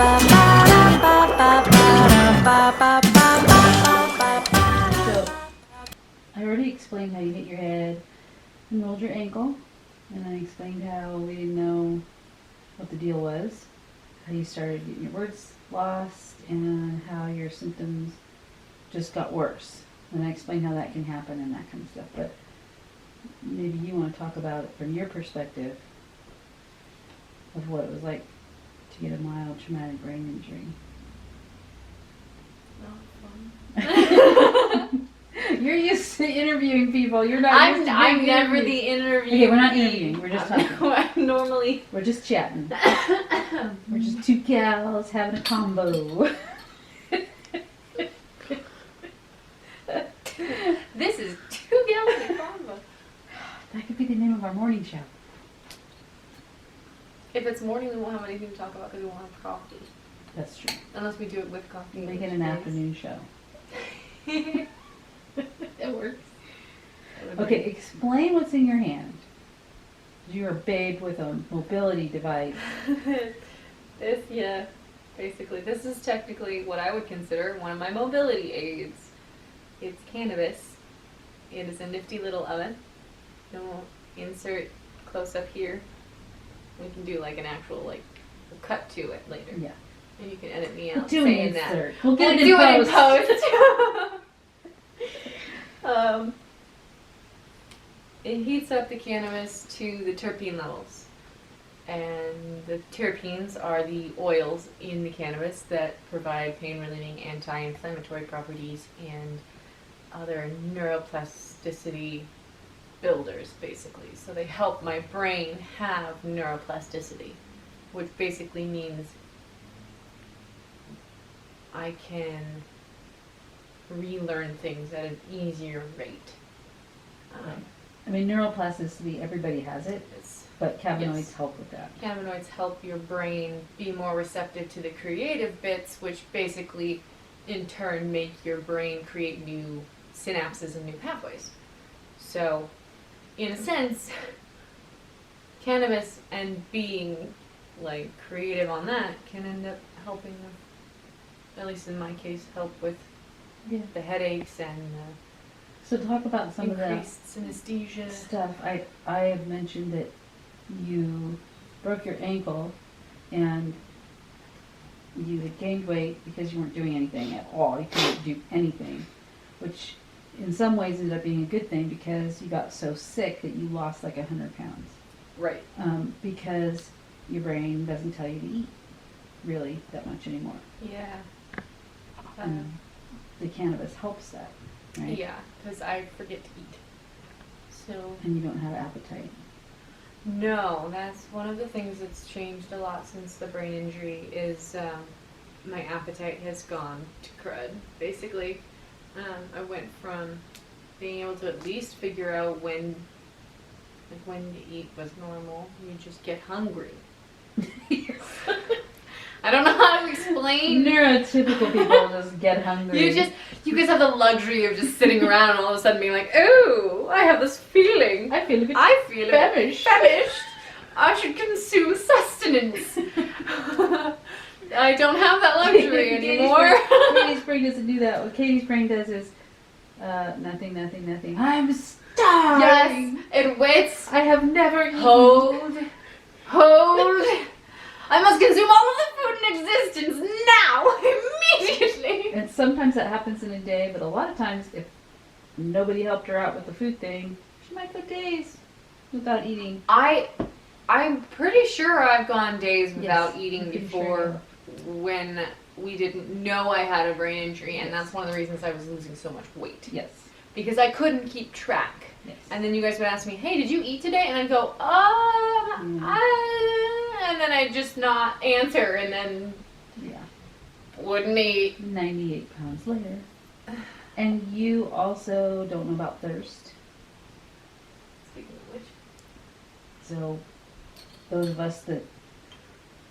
I already explained how you hit your head and rolled your ankle, and I explained how we didn't know what the deal was, how you started getting your words lost, and how your symptoms just got worse. And I explained how that can happen and that kind of stuff. But maybe you want to talk about it from your perspective of what it was like to get a mild traumatic brain injury. Not fun. You're used to interviewing people. You're not used to being I'm never interviewed. the interview. Okay, we're not interviewing. We're just talking. I'm normally. We're just chatting. We're just two gals having a combo. This is two gals in a combo. That could be the name of our morning show. If it's morning, we won't have anything to talk about because we won't have coffee. That's true. Unless we do it with coffee. Make it an afternoon show. It works. Okay, explain what's in your hand. You're a babe with a mobility device. Basically, this is technically what I would consider one of my mobility aids. It's cannabis. It is a nifty little oven. And we'll insert close up here. We can do like an actual, we'll cut to it later. Yeah. And you can edit me We'll out do saying an that. insert. We'll We'll do do it it in post. It heats up the cannabis to the terpene levels. And the terpenes are the oils in the cannabis that provide pain-relieving, anti-inflammatory properties and other neuroplasticity builders, basically. So they help my brain have neuroplasticity, which basically means I can relearn things at an easier rate. I mean, neuroplasticity, everybody has it, but cannabinoids help with that. Cannabinoids help your brain be more receptive to the creative bits, which basically, in turn, make your brain create new synapses and new pathways. So, in a sense, cannabis and being creative on that can end up helping, at least in my case, help with the headaches and So talk about some of the increased synesthesia stuff. I have mentioned that you broke your ankle and you had gained weight because you weren't doing anything at all. You couldn't do anything, which in some ways ended up being a good thing because you got so sick that you lost 100 pounds. Right. Because your brain doesn't tell you to eat really that much anymore. Yeah. The cannabis helps that, right? Yeah, because I forget to eat. So. And you don't have appetite. No, that's one of the things that's changed a lot since the brain injury is my appetite has gone to crud. Basically, I went from being able to at least figure out when to eat was normal. You just get hungry. I don't know how to explain. Neurotypical people just get hungry. You guys have the luxury of just sitting around and all of a sudden being like, ooh, I have this feeling. I feel a bit famished. I should consume sustenance. I don't have that luxury anymore. Katie's brain doesn't do that. What Katie's brain does is nothing. I'm starving. Yes, it waits. I have never eaten. Hold. I must consume all of the food in existence now, immediately. And sometimes that happens in a day, but a lot of times if nobody helped her out with the food thing, she might go days without eating. I'm pretty sure I've gone days without eating before when we didn't know I had a brain injury, and that's one of the reasons I was losing so much weight. Yes. Because I couldn't keep track. Yes. And then you guys would ask me, hey, did you eat today? And I'd go, and then I'd just not answer, and then wouldn't eat. 98 pounds later. And you also don't know about thirst. Speaking of which. So those of us that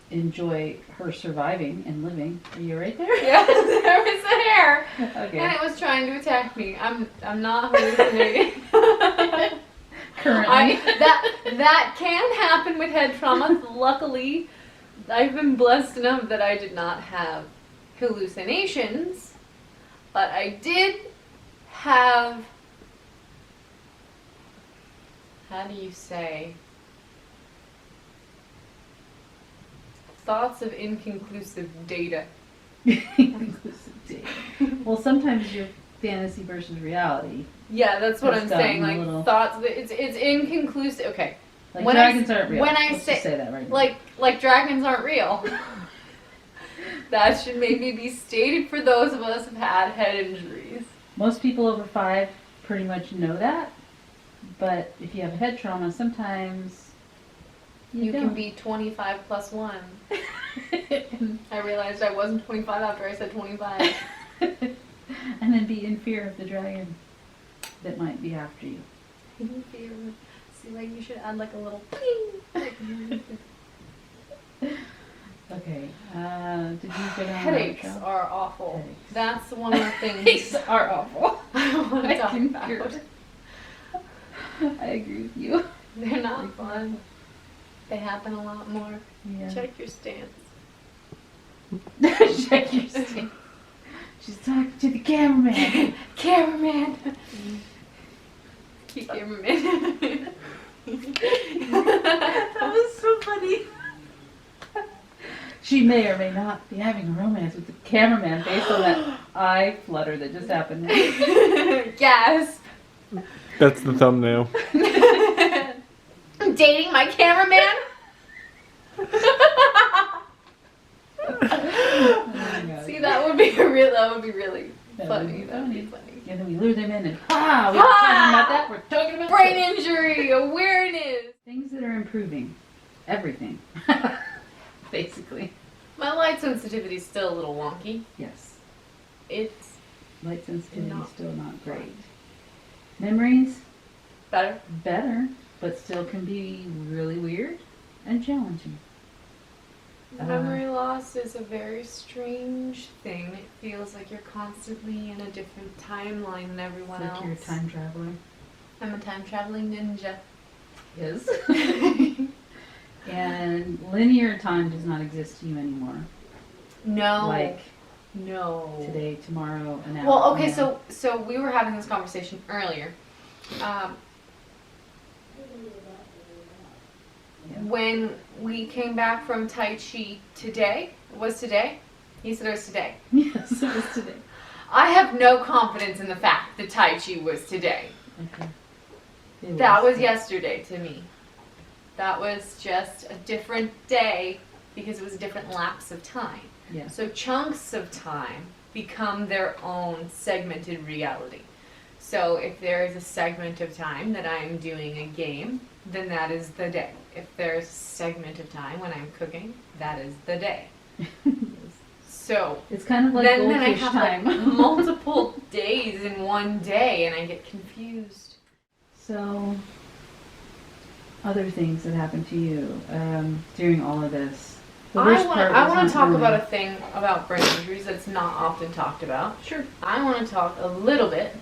enjoy her surviving and living, are you right there? Yeah, there was a hair. Okay. And it was trying to attack me. I'm not hallucinating. Currently. That can happen with head trauma. Luckily, I've been blessed enough that I did not have hallucinations, but I did have, how do you say, thoughts of inconclusive data. Inconclusive data. Well, sometimes your fantasy versus reality. Yeah, that's what I'm That's saying. gotten a Like little- thoughts. It's inconclusive. Okay. Like When dragons aren't real. when I Let's say- just say that right now. Like dragons aren't real. That should maybe be stated for those of us who've had head injuries. Most people over 5 pretty much know that, but if you have a head trauma, sometimes You don't. can be 25 plus 1. I realized I wasn't 25 after I said 25. And then be in fear of the dragon that might be after you. See, like you should add like a little ping. Okay, did you go down Headaches that route? are awful. Headaches. That's one of the things Headaches are awful. I want to I talk concur. about. I agree with you. They're not fun. They happen a lot more. Yeah. Check your stance. Check your stance. She's talking to the cameraman. Cameraman. Keep cameraman. That was so funny. She may or may not be having a romance with the cameraman based on that eye flutter that just happened. Gasp. That's the thumbnail. I'm dating my cameraman. See, that would be really That would funny. be That would be funny. funny. And then we lure them in and we're talking about that. We're talking about Brain this. injury awareness. Things that are improving. Everything. Basically. My light sensitivity is still a little wonky. Yes. It's Light sensitivity Not is still not great. Memories, better. better, but still can be really weird and challenging. Memory loss is a very strange thing. It feels like you're constantly in a different timeline than everyone Like else. you're a time traveler. I'm a time traveling ninja. Is. And linear time does not exist to you anymore. No. Like no. today, tomorrow, an hour. Well, okay, from now. so we were having this conversation earlier. Yeah. When we came back from Tai Chi today, it was today? He said it was today. Yes, it was today. I have no confidence in the fact that Tai Chi was today. Okay. It That was yesterday to me. That was just a different day because it was a different lapse of time. Yeah. So chunks of time become their own segmented reality. So if there is a segment of time that I'm doing a game, then that is the day. If there's a segment of time when I'm cooking, that is the day. So It's kind of like then I goldfish have time. like multiple days in one day and I get confused. So, other things that happened to you during all of this. The worst part I was want not to talk knowing. about a thing about brain injuries that's not often talked about. Sure. I want to talk a little bit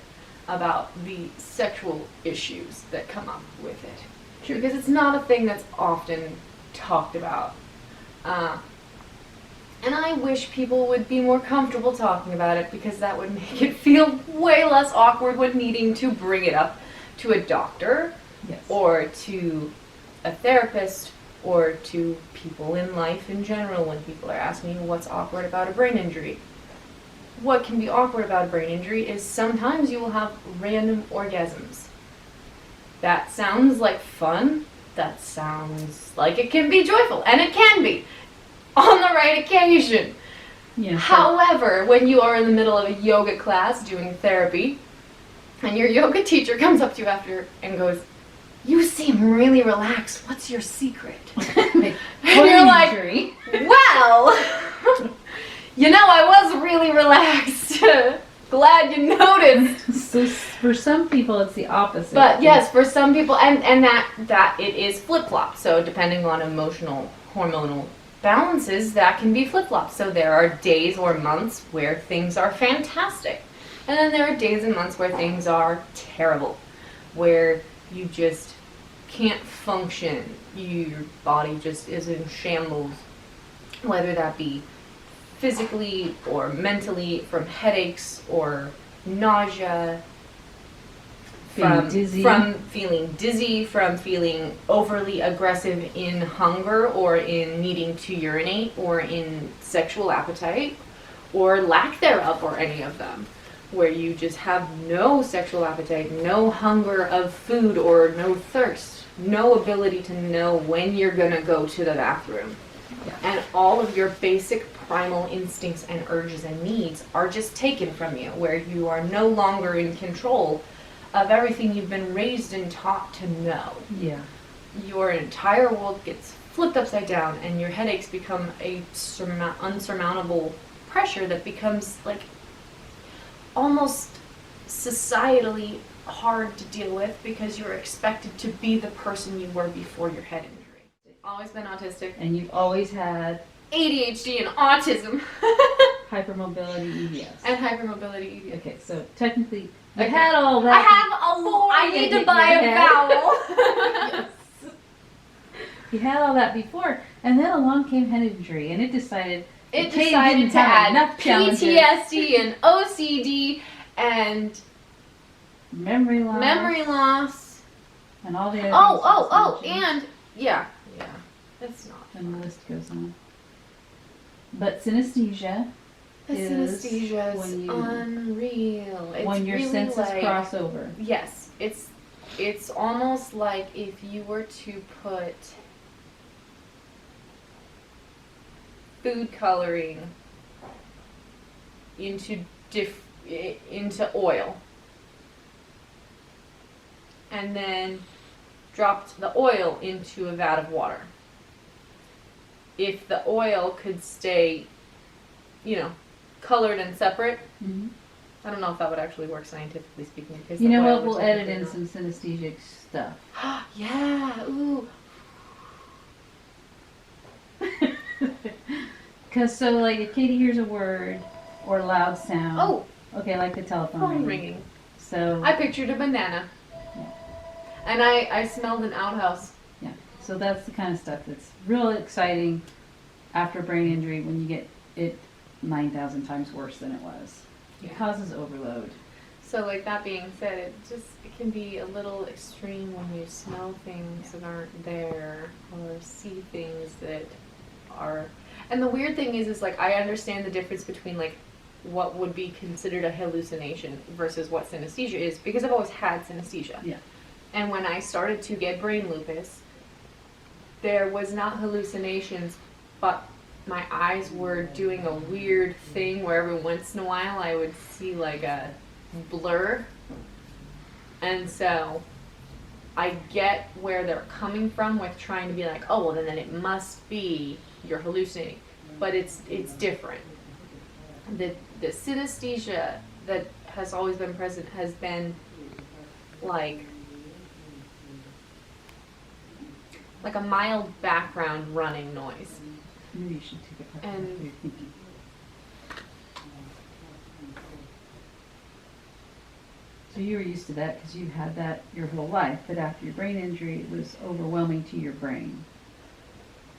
about the sexual issues that come up with it. Sure. Because it's not a thing that's often talked about. And I wish people would be more comfortable talking about it because that would make it feel way less awkward when needing to bring it up to a doctor Yes. or to a therapist or to people in life in general when people are asking you what's awkward about a brain injury. What can be awkward about a brain injury is sometimes you will have random orgasms. That sounds like fun. That sounds like it can be joyful, and it can be on the right occasion. Yes. However, when you are in the middle of a yoga class doing therapy, and your yoga teacher comes up to you after and goes, "You seem really relaxed. What's your secret?" And you're like, "Well, you know, I was really relaxed. Glad you noticed." So for some people, it's the opposite. But yes, for some people, and that it is flip-flop. So depending on emotional, hormonal balances, that can be flip-flop. So there are days or months where things are fantastic. And then there are days and months where things are terrible. Where you just can't function. Your body just is in shambles. whether that be physically or mentally, from headaches or nausea, Feeling dizzy. from feeling dizzy, from feeling overly aggressive in hunger or in needing to urinate or in sexual appetite or lack thereof, or any of them, where you just have no sexual appetite, no hunger of food or no thirst, no ability to know when you're gonna go to the bathroom. Yeah. And all of your basic primal instincts and urges and needs are just taken from you, where you are no longer in control of everything you've been raised and taught to know. Yeah. Your entire world gets flipped upside down, and your headaches become a unsurmountable pressure that becomes like almost societally hard to deal with, because you're expected to be the person you were before your head injury. Always been autistic. And you've always had ADHD and autism. hypermobility EDS. And hypermobility EDS. Okay, so technically you Okay. had all I that. have I need to buy a vowel. Yes. You had all that before, and then along came head injury, and it decided It Catie decided didn't to have add enough challenges. PTSD and OCD and memory loss, and all the other things and yeah, it's not. and the list goes on. But synesthesia The is synesthesia is when you- unreal. It's when your really senses like, cross over. Yes, it's almost like if you were to put food coloring into oil, and then dropped the oil into a vat of water. If the oil could stay, colored and separate, Mm-hmm. I don't know if that would actually work scientifically speaking. Because You the know oil what? would We'll edit in technically some synesthesic stuff. not- Yeah. Ooh. Because so like if Catie hears a word or a loud sound. Oh, Okay, like the telephone phone ringing. ringing. So I pictured a banana. Yeah. And I smelled an outhouse. yeah, so that's the kind of stuff that's real exciting after brain injury when you get it 9,000 times worse than it was. It Yeah. causes overload. So like that being said, it can be a little extreme when you smell things that aren't there or see things that are. And the weird thing is like I understand the difference between like what would be considered a hallucination versus what synesthesia is, because I've always had synesthesia. Yeah. And when I started to get brain lupus, there was not hallucinations, but my eyes were doing a weird thing where every once in a while I would see like a blur. And so I get where they're coming from with trying to be like, oh, well, then it must be you're hallucinating. But it's different. The synesthesia that has always been present has been like a mild background running noise. Maybe you should take it apart. And- What you're thinking. So you were used to that because you had that your whole life, but after your brain injury, it was overwhelming to your brain.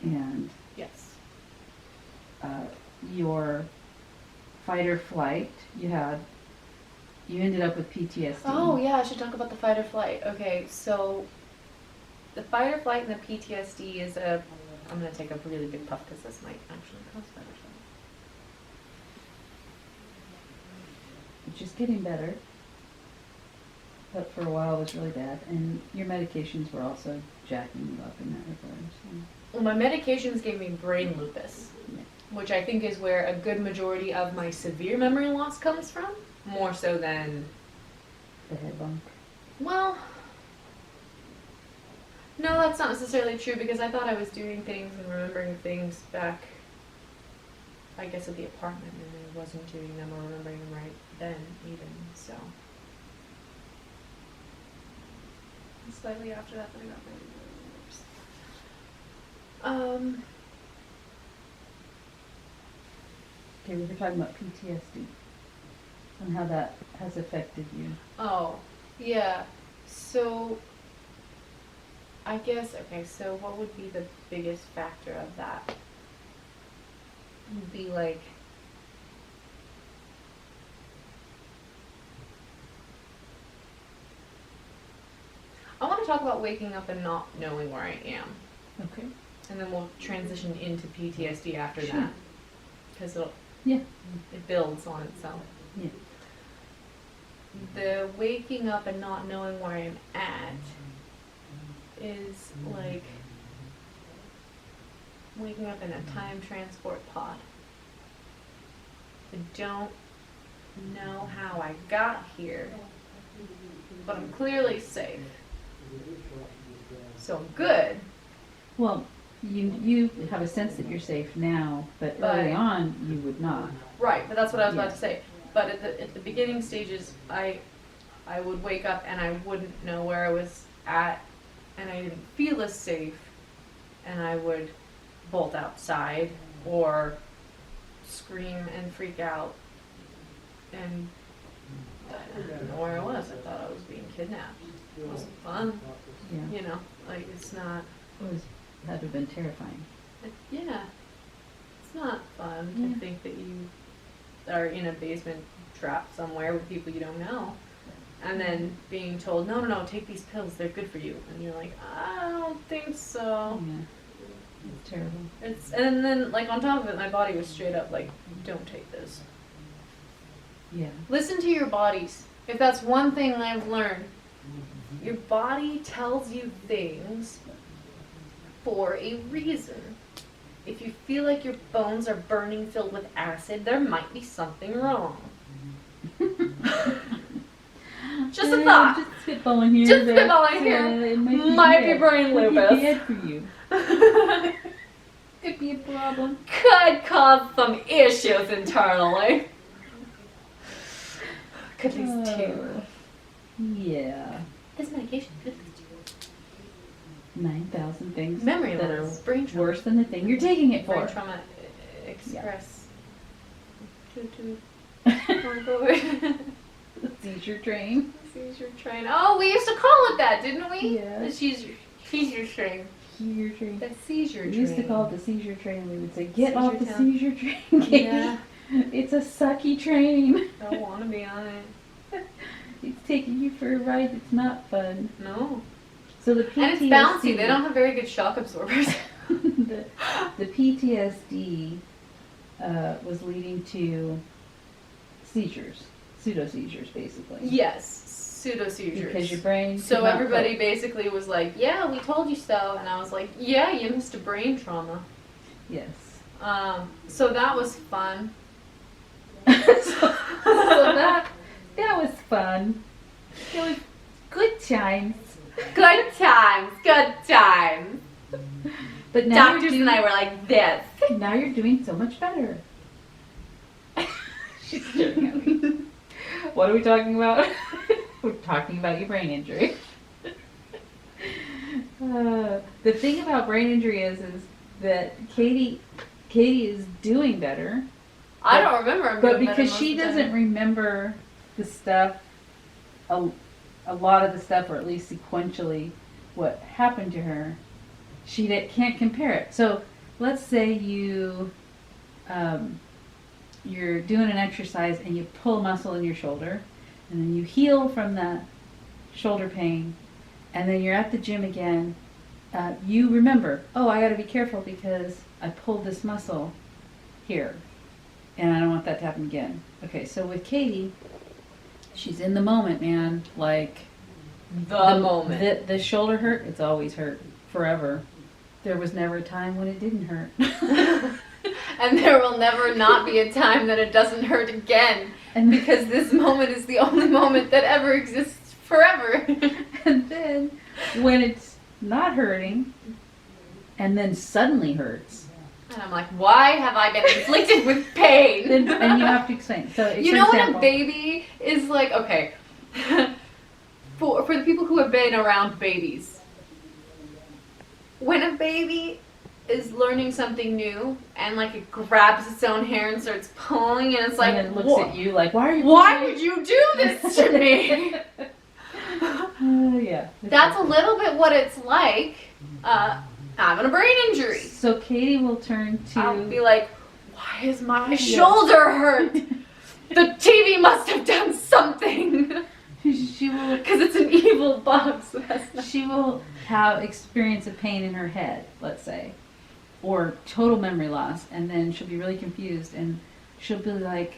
And Yes. your fight or flight, you ended up with PTSD. Oh, yeah, I should talk about the fight or flight. Okay, so the fight or flight and the PTSD is I'm going to take a really big puff because this might actually cause fight or flight. Which is getting better. But for a while it was really bad. And your medications were also jacking you up in that regard. So. Well, my medications gave me brain lupus, Yeah. which I think is where a good majority of my severe memory loss comes from, more so than, The head bump. well, no, that's not necessarily true, because I thought I was doing things and remembering things back, I guess, at the apartment, and I wasn't doing them or remembering them right then, even, so. And slightly after that, I got really worse. Okay, we were talking about PTSD and how that has affected you. Oh, yeah. So, I guess, okay, so what would be the biggest factor of that? be like, I want to talk about waking up and not knowing where I am. Okay. And then we'll transition into PTSD after Sure. that. Because Yeah. it builds on itself. Yeah. The waking up and not knowing where I'm at is like waking up in a time transport pod. I don't know how I got here, but I'm clearly safe. So I'm good. Well, you have a sense that you're safe now, but early on you would not. Right, but that's what I was Yeah. about to say. But at the beginning stages, I would wake up and I wouldn't know where I was at, and I didn't feel as safe, and I would bolt outside or scream and freak out, and I didn't know where I was. I thought I was being kidnapped. It wasn't fun, Yeah. you know. Like it's not. It was had to have been terrifying. Yeah, it's not fun Yeah. to think that you are in a basement trapped somewhere with people you don't know. And then being told, no, take these pills, they're good for you. And you're like, I don't think so. Yeah. It's terrible. And then, like, on top of it, my body was straight up like, don't take this. Yeah. Listen to your bodies. If that's one thing I've learned, your body tells you things for a reason. If you feel like your bones are burning filled with acid, there might be something wrong. Just a thought. Just spitballing here. Just that, spitballing here. It Might be brain Might be lupus. bad for you. Could be a problem. Could cause some issues internally. Could least two. Yeah. This medication could 9,000 things memory that loss, are brain trauma. worse than the thing you're taking it Brain for. trauma express. Wanna go over? Seizure train. Seizure train. Oh, we used to call it that, didn't we? Yeah. The seizure train. Seizure train. The seizure train. We used to call it the seizure train. We would say, "Get Seizure off the town. seizure train, Katie. Yeah. It's a sucky train. Don't want to be on it. It's taking you for a ride. It's not fun." No. So the PTSD. And it's bouncy. They don't have very good shock absorbers. the PTSD was leading to seizures, pseudo seizures, basically. Yes, pseudo seizures. Because your brain. So could not everybody cope. basically was like, "Yeah, we told you so," and I was like, "Yeah, you missed a brain trauma." Yes. So that was fun. So that was fun. It was good times. Good times, good times. But now Doctors you're doing, and I were like this. now you're doing so much better. She's staring at me. What are we talking about? We're talking about your brain injury. The thing about brain injury is that Katie is doing better. I don't remember. I'm But doing better because most she of the doesn't time. remember the stuff, a lot of the stuff, or at least sequentially, what happened to her, she can't compare it. So let's say you're doing an exercise and you pull a muscle in your shoulder, and then you heal from that shoulder pain, and then you're at the gym again. You remember, oh, I got to be careful because I pulled this muscle here, and I don't want that to happen again. Okay, so with Katie, she's in the moment, man. Like The moment. the shoulder hurt. It's always hurt forever. There was never a time when it didn't hurt. And there will never not be a time that it doesn't hurt again. And Because this moment is the only moment that ever exists forever. and then when it's not hurting, and then suddenly hurts, And I'm like, why have I been inflicted with pain? then and you have to explain. So You for know when example, a baby is like, okay, for the people who have been around babies, when a baby is learning something new and like it grabs its own hair and starts pulling and it's like, and then looks at you like, why are you? why would you do this to me? Yeah. That's a little bit what it's like having a brain injury. So Katie will turn I'll be to like, Why is my shoulder hurt? The TV must have done something. She will. Because it's an evil bug. So that's not... She will have experience of pain in her head, let's say, or total memory loss, and then she'll be really confused, and she'll be like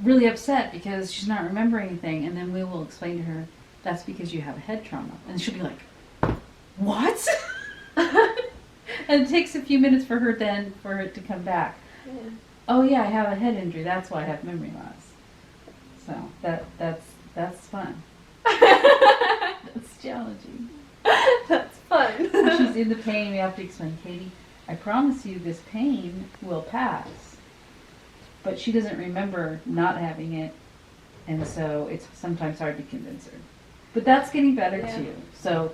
really upset because she's not remembering anything, and then we will explain to her that's because you have a head trauma, and she'll be like, "What?" And it takes a few minutes for her it to come back. Yeah. Oh yeah, I have a head injury. That's why I have memory loss. So that's fun. That's challenging. That's fun. When she's in the pain, we have to explain, Katie, I promise you this pain will pass. But she doesn't remember not having it, and so it's sometimes hard to convince her. But that's getting better too. So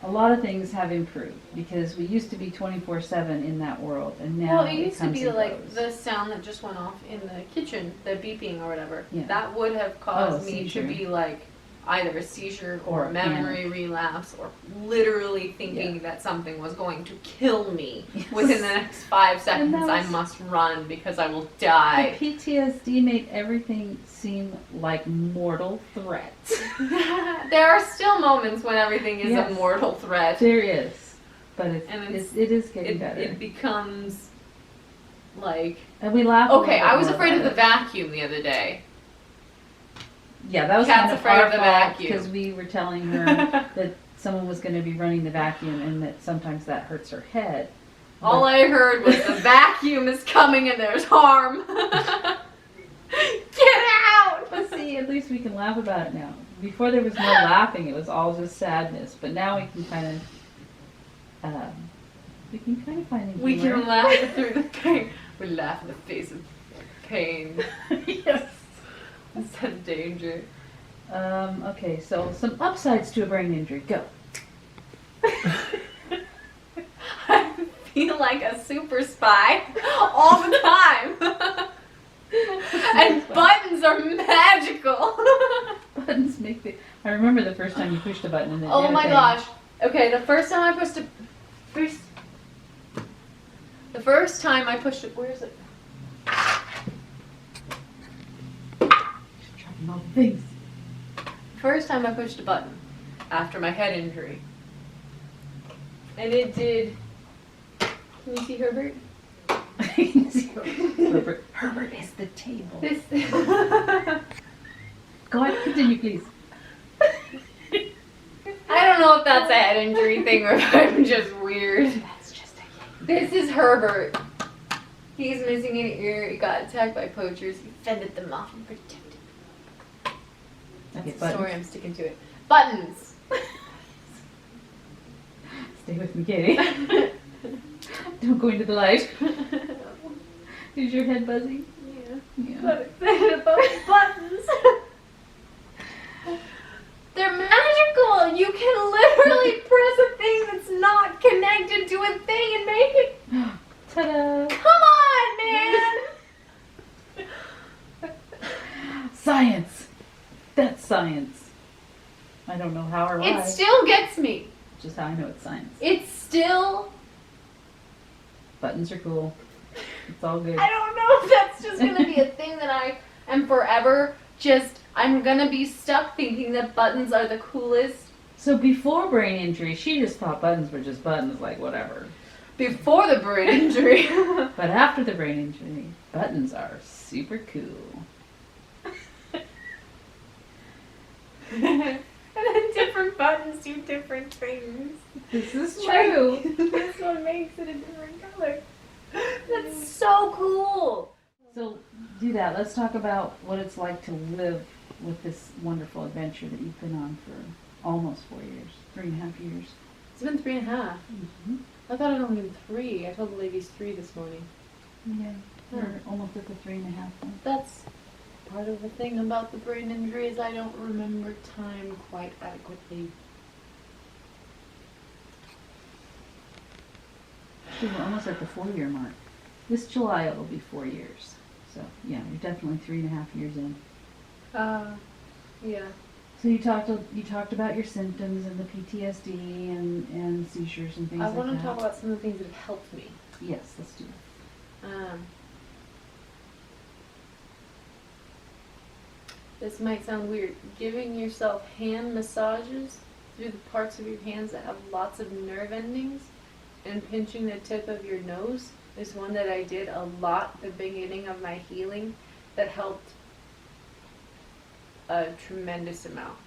a lot of things have improved because we used to be 24/7 in that world, and now Well, it used to comes be and like goes. the sound that just went off in the kitchen, the beeping or whatever. Yeah. That would have caused me seizure. to be like either a seizure or Or memory relapse or literally thinking that something was going to kill me. Yes. Within the next 5 seconds, that I was- must run because I will The die. PTSD made everything seem like mortal threats. There are still moments when everything is Yes. a mortal threat. There is, but And it is getting better. It becomes like... And we laugh. Okay, I was afraid of the vacuum the other day. Yeah, that was Cat's kind of afraid our of the fault vacuum. because we were telling her that someone was going to be running the vacuum and that sometimes that hurts her head. All I heard was the vacuum is coming and there's harm. Get out! But see, at least we can laugh about it now. Before there was no laughing; it was all just sadness. But now we can kind of, find the We humor. can laugh through the pain. We laugh in the face of pain Yes. instead of danger. Okay, so some upsides to a brain injury. Go. I feel like a super spy all the time. And buttons are magical. Buttons make the. I remember the first time you pushed a button and it Oh did a my thing. gosh. Okay, the first time I pushed it, where is it? Dropping all the things. First time I pushed a button after my head injury. And it did. Can you see Herbert? Herbert is the table. This. Go ahead, continue, please. I don't know if that's a head injury thing or if I'm just weird. That's just a This is Herbert. He's missing an ear. He got attacked by poachers. He fended them off and protected them. That's Okay, the story. buttons. I'm sticking to it. Buttons. Stay with me, Katie. Don't go into the light. Is your head buzzing? Yeah. Yeah. I'm excited about buttons. They're magical. You can literally press a thing that's not connected to a thing and make it. Ta-da! Come on, man. Science. That's science. I don't know how or why. It still gets me. Just how I know it's science. It's still. Buttons are cool. It's all good. I don't know if that's just gonna be a thing that I am forever. I'm gonna be stuck thinking that buttons are the coolest. So before brain injury, she just thought buttons were just buttons, like whatever. Before the brain injury. But after the brain injury, buttons are super cool. And then different buttons do different things. This is Like, true. this one makes it a different color. That's so cool. So do that. Let's talk about what it's like to live with this wonderful adventure that you've been on for almost 4 years, 3.5 years. It's been 3.5. Mm-hmm. I thought it had only been 3. I told the ladies 3 this morning. Yeah, we're almost at the 3.5 one. That's part of the thing about the brain injury is I don't remember time quite adequately. So we're almost at the 4-year mark. This July it'll be 4 years. So yeah, you're definitely 3.5 years in. Yeah. So you talked about your symptoms and the PTSD and seizures and things I like want that. to talk about some of the things that have helped me. Yes, let's do it. this might sound weird, giving yourself hand massages through the parts of your hands that have lots of nerve endings and pinching the tip of your nose is one that I did a lot at the beginning of my healing that helped a tremendous amount.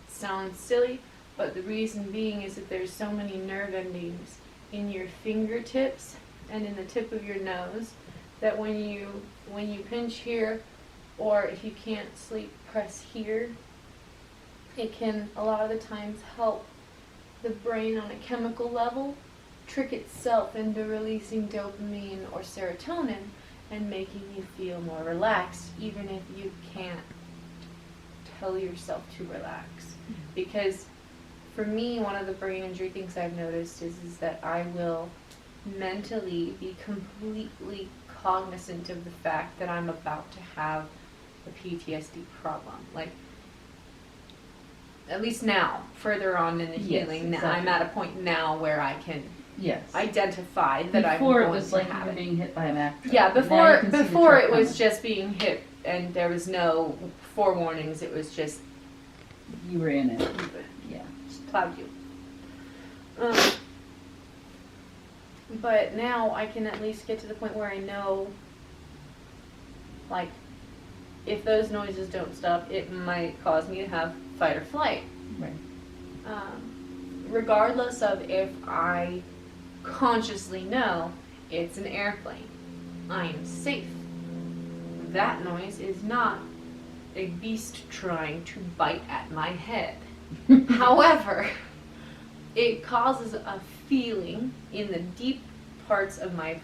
Sounds silly, but the reason being is that there's so many nerve endings in your fingertips and in the tip of your nose that when you pinch here, or if you can't sleep, press here, it can a lot of the times help the brain on a chemical level trick itself into releasing dopamine or serotonin and making you feel more relaxed, even if you can't tell yourself to relax. Because for me, one of the brain injury things I've noticed is that I will mentally be completely cognizant of the fact that I'm about to have a PTSD problem. Like, at least now, further on in the healing, Yes, now, I'm exactly. at a point now where I can Yes. identify that I'm Before going it was to like you have were it. being hit by a Mack truck. Yeah, Now you before can see the before truck it was coming. just being hit and there was no forewarnings. It was just You were in it. Yeah. just plowed you. But now I can at least get to the point where I know, like, if those noises don't stop, it might cause me to have fight or flight. Right. Regardless of if I consciously know it's an airplane, I am safe. That noise is not a beast trying to bite at my head. However, it causes a feeling in the deep parts of my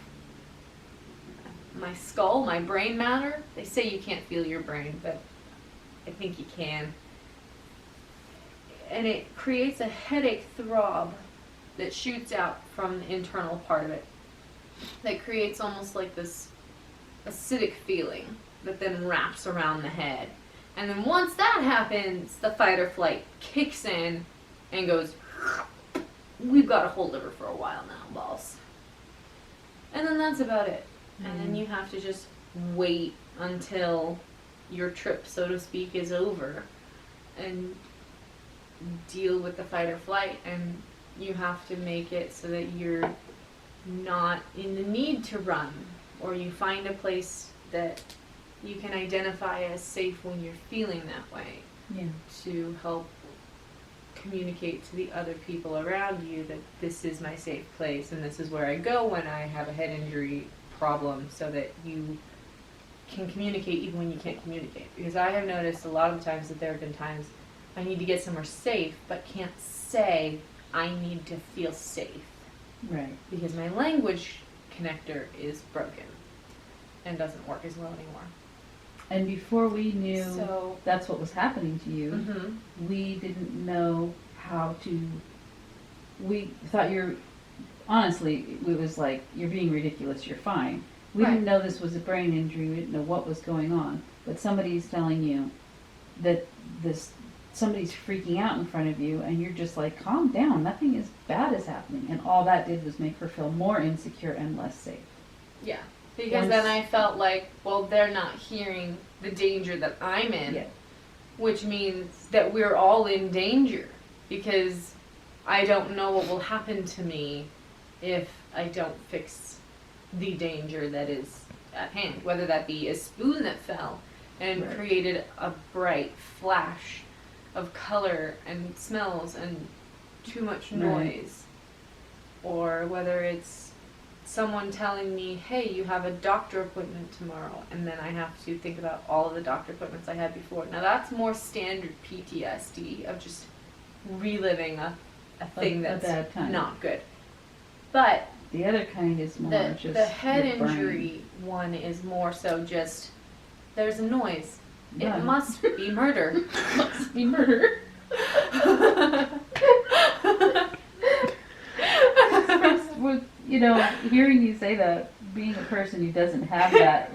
skull, my brain matter. They say you can't feel your brain, but I think you can. And it creates a headache throb that shoots out from the internal part of it. That creates almost like this acidic feeling that then wraps around the head. And then once that happens, the fight or flight kicks in and goes, we've got to hold over for a while now, boss. And then that's about it. And then you have to just wait until your trip, so to speak, is over and deal with the fight or flight. And you have to make it so that you're not in the need to run, or you find a place that you can identify as safe when you're feeling that way, Yeah. to help communicate to the other people around you that this is my safe place and this is where I go when I have a head injury problem, so that you can communicate even when you can't communicate. Because I have noticed a lot of the times that there have been times I need to get somewhere safe but can't say I need to feel safe Right. because my language connector is broken and doesn't work as well anymore. And before we knew So, that's what was happening to you, mhm. we didn't know how to. We thought honestly, it was like, you're being ridiculous, you're fine. We Right. didn't know this was a brain injury, we didn't know what was going on. But somebody's telling you that somebody's freaking out in front of you, and you're just like, calm down, nothing as bad is happening. And all that did was make her feel more insecure and less safe. Yeah. Because then I felt like, well, they're not hearing the danger that I'm in, Yeah. which means that we're all in danger, because I don't know what will happen to me if I don't fix the danger that is at hand, whether that be a spoon that fell and Right. created a bright flash of color and smells and too much noise, or whether it's someone telling me, hey, you have a doctor appointment tomorrow, and then I have to think about all of the doctor appointments I had before. Now that's more standard PTSD of just reliving a thing A that's bad time. not good. But The other kind is more just the head your brain. injury one is more so just, there's a noise. Run. It must be murder. Must be murder. With, hearing you say that, being a person who doesn't have that,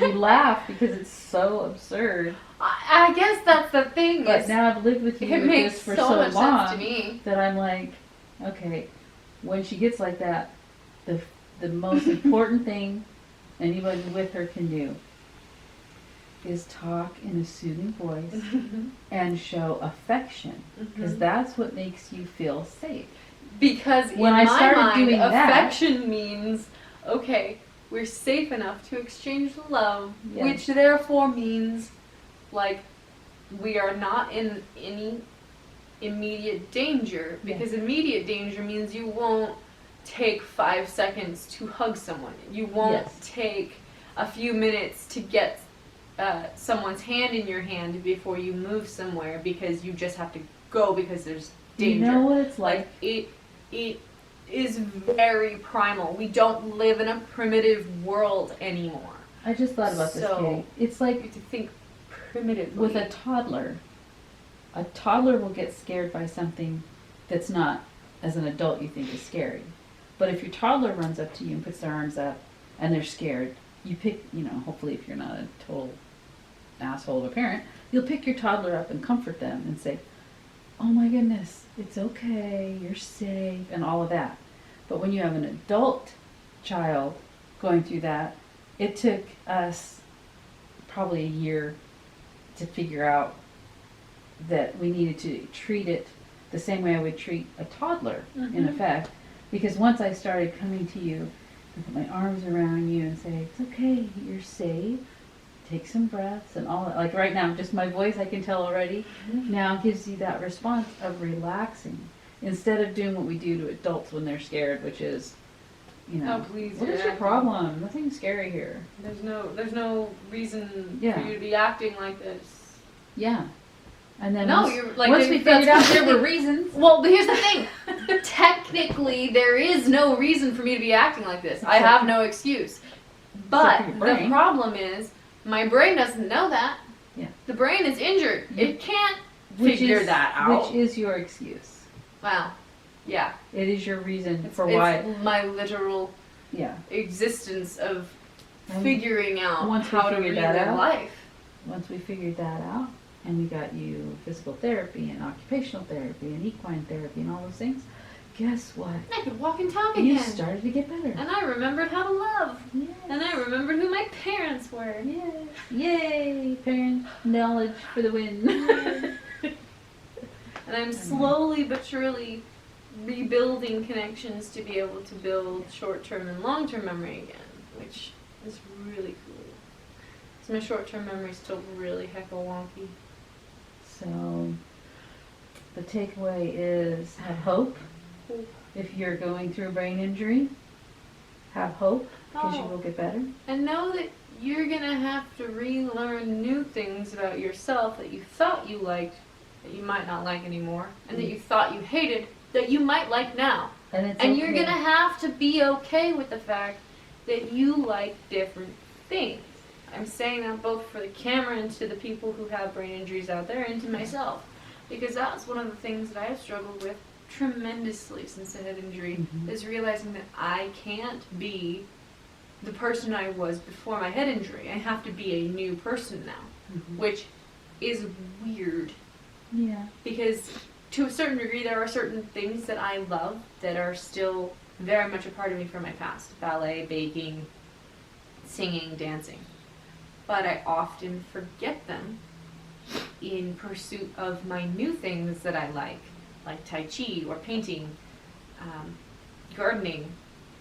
we laugh because it's so absurd. I guess that's the thing. But Is now I've lived with you it with makes this for so so much long sense to me. that I'm like, okay, when she gets like that, the most important thing anybody with her can do is talk in a soothing voice and show affection, because that's what makes you feel safe. Because When in I my started mind, doing that- affection means, okay, we're safe enough to exchange love, Yes. which therefore means, like, we are not in any immediate danger, because immediate danger means you won't take 5 seconds to hug someone. You won't Yes. take a few minutes to get someone's hand in your hand before you move somewhere, because you just have to go because there's danger. You know what it's like? It is very primal. We don't live in a primitive world anymore. I just thought about this, So- Katie. It's You like have to think primitively. with a toddler. A toddler will get scared by something that's not, as an adult, you think is scary. But if your toddler runs up to you and puts their arms up and they're scared, you pick, hopefully if you're not a total asshole of a parent, you'll pick your toddler up and comfort them and say, oh my goodness, it's okay, you're safe, and all of that. But when you have an adult child going through that, it took us probably a year to figure out that we needed to treat it the same way I would treat a toddler, in effect. Because once I started coming to you and put my arms around you and say, it's okay, you're safe, take some breaths and all that. Like right now, just my voice, I can tell already, now gives you that response of relaxing. Instead of doing what we do to adults when they're scared, which is, Oh, please, what is you're your acting- problem? Nothing's scary here. There's no reason Yeah. for you to be acting like this. Yeah. And then No, once, you're like once we that's figured out there were completely- reasons. Well, but here's the thing. Technically, there is no reason for me to be acting like this. I Except- have no excuse. But for your the brain. problem is, my brain doesn't know that. Yeah. The brain is injured. It can't Which figure is, that out. Which is your excuse. Wow. Yeah. It is your reason It's, for it's why. my literal Yeah. existence of And figuring out once we how to figured relive that out- life. Once we figured that out, and we got you physical therapy and occupational therapy and equine therapy and all those things, guess what? I could walk and talk You again. started to get better. And I remembered how to love. Yes. And I remembered who my parents were. Yay! Yay! Parent knowledge for the win. And I'm slowly but surely rebuilding connections to be able to build short-term and long-term memory again, which is really cool. So my short-term memory is still really hecka wonky. So, the takeaway is have hope. If you're going through a brain injury, have hope because you Oh. will get better. And know that you're gonna have to relearn new things about yourself that you thought you liked, that you might not like anymore, and that you thought you hated, that you might like now. And it's And you're okay. gonna have to be okay with the fact that you like different things. I'm saying that both for the camera and to the people who have brain injuries out there and to myself. Because that's one of the things that I have struggled with tremendously since the head injury, Mhm. is realizing that I can't be the person I was before my head injury. I have to be a new person now, Mhm. which is weird. Yeah. Because to a certain degree, there are certain things that I love that are still very much a part of me from my past. Ballet, baking, singing, dancing. But I often forget them in pursuit of my new things that I like Tai Chi or painting, gardening.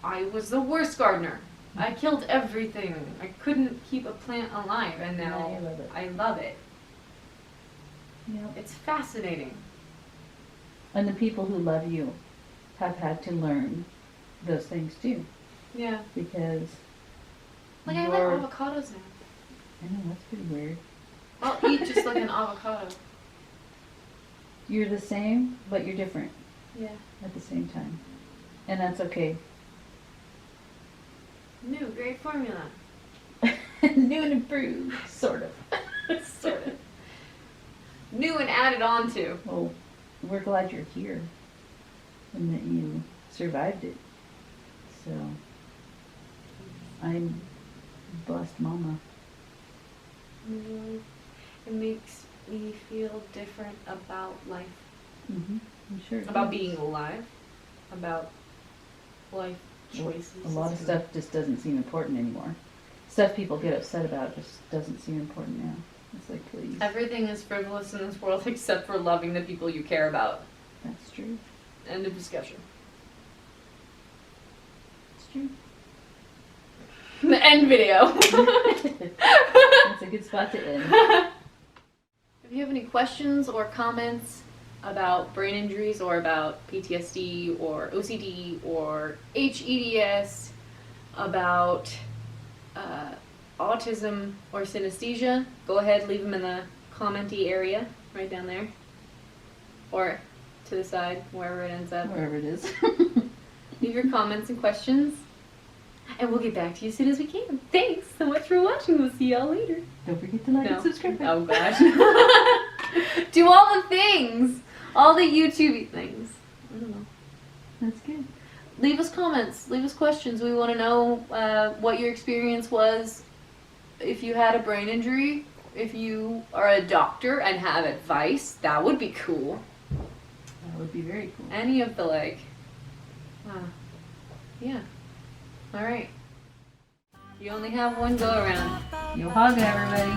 I was the worst gardener. I killed everything. I couldn't keep a plant alive, and now I love it. I love it. Yep. It's fascinating. And the people who love you have had to learn those things too, Yeah. because Like, I you're- like avocados now. I know that's pretty weird. I'll eat just like an avocado. You're the same, but you're different Yeah. at the same time, and that's okay. New, great formula. New and improved, sort of. Sort of. New and added on to. Well, we're glad you're here and that you survived it. So, I'm blessed mama. It makes me feel different about life. Mm-hmm. I'm sure. it About does. being alive. About life choices. A lot of stuff just doesn't seem important anymore. stuff people get upset about just doesn't seem important now. It's like, please. Everything is frivolous in this world except for loving the people you care about. That's true. End of discussion. It's true. The end video. That's a good spot to end. If you have any questions or comments about brain injuries or about PTSD or OCD or HEDS, about autism or synesthesia, go ahead, leave them in the commenty area right down there. Or to the side, wherever it ends up. Wherever it is. Leave your comments and questions, and we'll get back to you as soon as we can. Thanks so much for watching. We'll see y'all later. Don't forget to like and subscribe. Oh gosh. Do all the things. All the YouTube things. I don't know. That's good. Leave us comments. Leave us questions. We want to know what your experience was if you had a brain injury. If you are a doctor and have advice, that would be cool. That would be very cool. Any of the yeah. All right. You only have one go around. Yo haga, everybody.